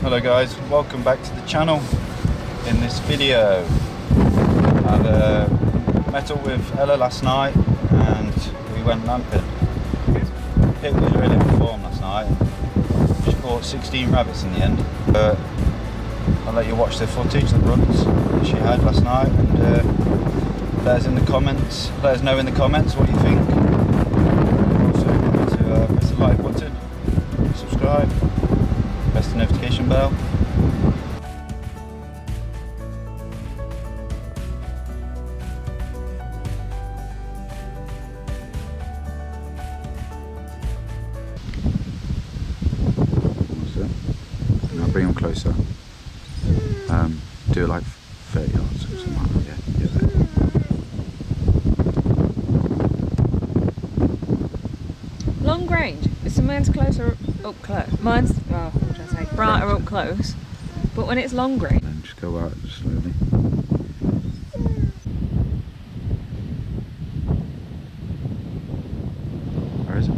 Hello guys, welcome back to the channel. In this video I met up with Ella last night and we went lamping. Pip was really on form last night. Just caught 16 rabbits in the end. I'll let you watch the footage, the runs that she had last night, and let us know in the comments what you think. Also remember to press the like button, subscribe, press the notification bell. Now bring them closer. Do like 30 yards or something like that. Yeah, there. Long range. So mine's closer up close. Mine's, oh, what should I say? Brighter up close. But when it's long range. And just go out slowly. Where is it?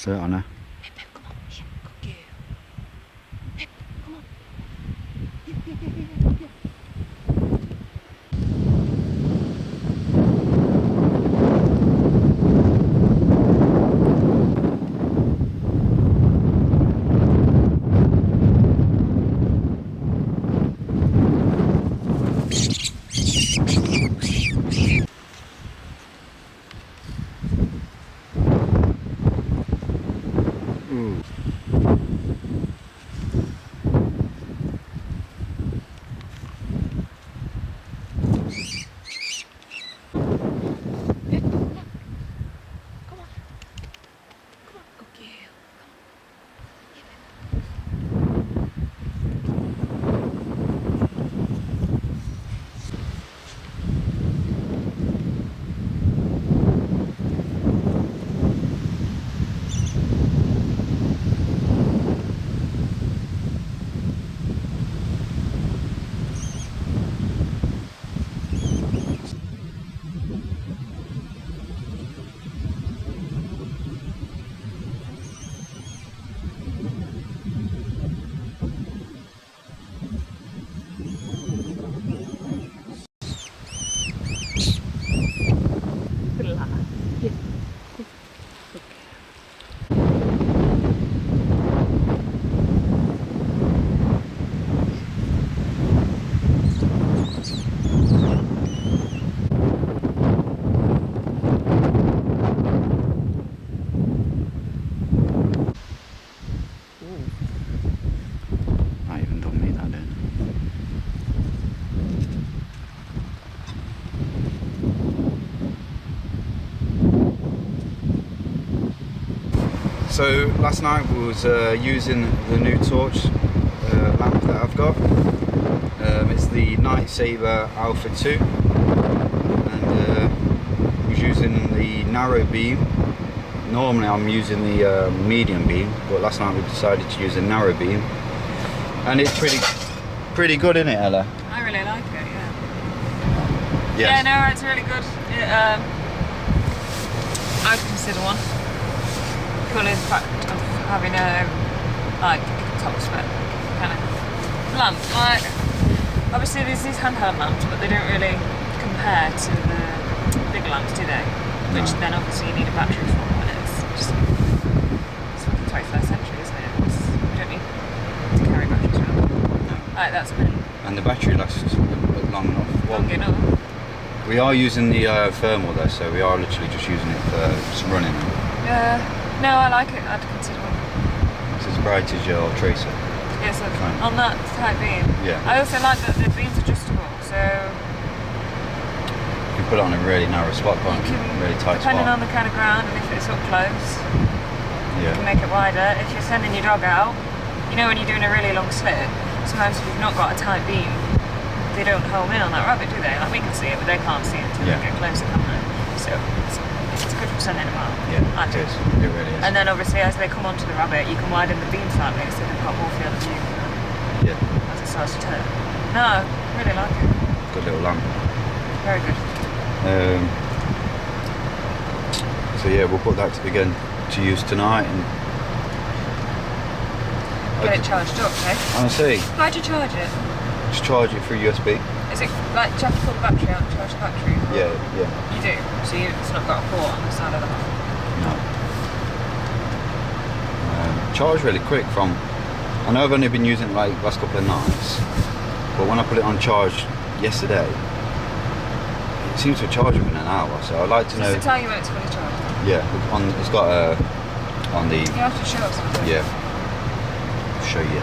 Dirt on her. Pip, come on. Good girl. Pip, come on. So last night we was using the new torch lamp that I've got. It's the NIGHTSABER Alpha 2, and was using the narrow beam. Normally I'm using the medium beam, but last night we decided to use a narrow beam, and it's pretty good, isn't it, Ella? I really like it, yeah. Yes. Yeah, no, it's really good. I'd consider one. Purely the fact of having a like top spec kind of lamp. Like, obviously there's these handheld lamps, but they don't really compare to the big lamps, do they? Which then obviously you need a battery for, and it's just it's like the 21st century, isn't it? You don't need to carry batteries around. No. Like, that's been And the battery lasts long enough. Well, long enough. we are using the thermal though, so we are literally just using it for some running. No, I like it. I'd consider one. It's as bright as your tracer. Yes, yeah, so Fine. on that type beam. Yeah. I also like that the beam's adjustable, so You can put it on a really narrow spot, can't you? Really tight depending spot. on the kind of ground and if it's up close, you Yeah. can make it wider. If you're sending your dog out, you know when you're doing a really long slit, sometimes if you've not got a tight beam, they don't home in on that rabbit, do they? Like, we can see it, but they can't see it until Yeah. they get closer, can't they? So it's good for sending them out. Yeah, I it do. is. It really is. And then obviously as they come onto the rabbit, you can widen the beam slightly so they've got more field of view Yeah, as it starts to turn. No, really like it. good little lamp. Very good. So yeah, we'll put that again to use tonight. And Get it charged up, eh? honestly, How'd you charge it? just charge it through USB. Is it like, do you have to pull the battery out and charge the battery? Or- Yeah, yeah. You do? So it's not got a port on the side of the house? No. Charge really quick from. I know I've only been using it like last couple of nights, but when I put it on charge yesterday, it seems to charge within an hour. So I'd like to know. Does it tell you when it's fully charged? Yeah, it's got a on the. You have to show us something. Yeah. Show you.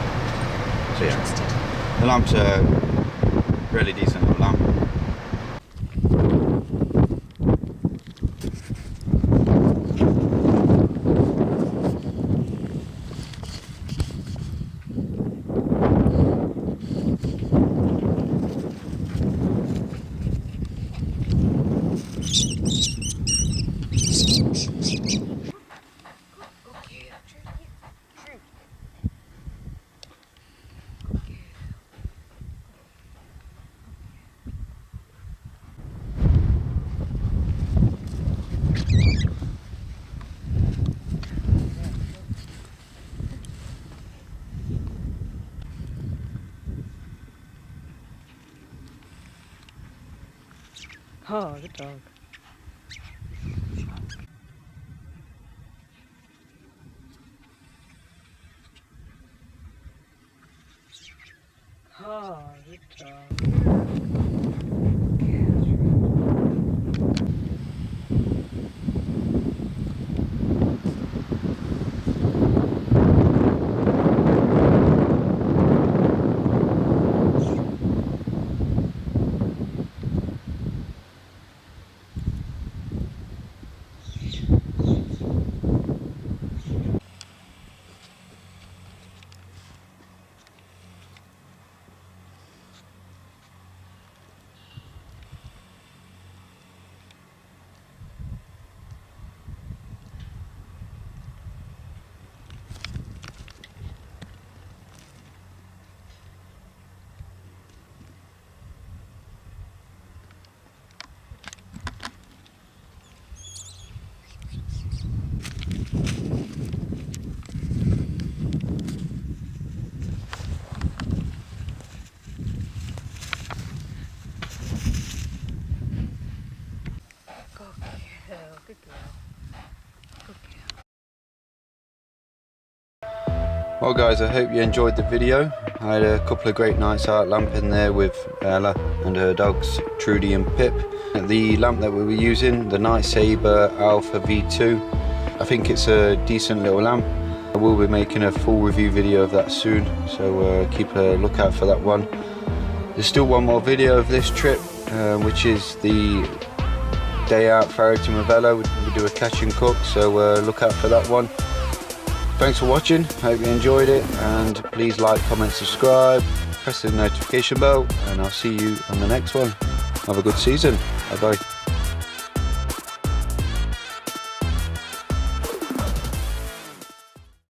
So yeah, Interested. the lamp's a really decent little lamp. Oh, good dog. Oh, good dog. Good girl. Good girl. Well guys, I hope you enjoyed the video. I had a couple of great nights out lamping there with Ella and her dogs Trudy and Pip. The lamp that we were using, the NIGHTSABER ALPHA V2, I think it's a decent little lamp. I will be making a full review video of that soon, so keep a lookout for that one. There's still one more video of this trip, which is the day out ferreting with Ella. We do a catch and cook, so look out for that one. Thanks for watching, hope you enjoyed it, and please like, comment, subscribe, press the notification bell, and I'll see you on the next one. Have a good season. Bye bye.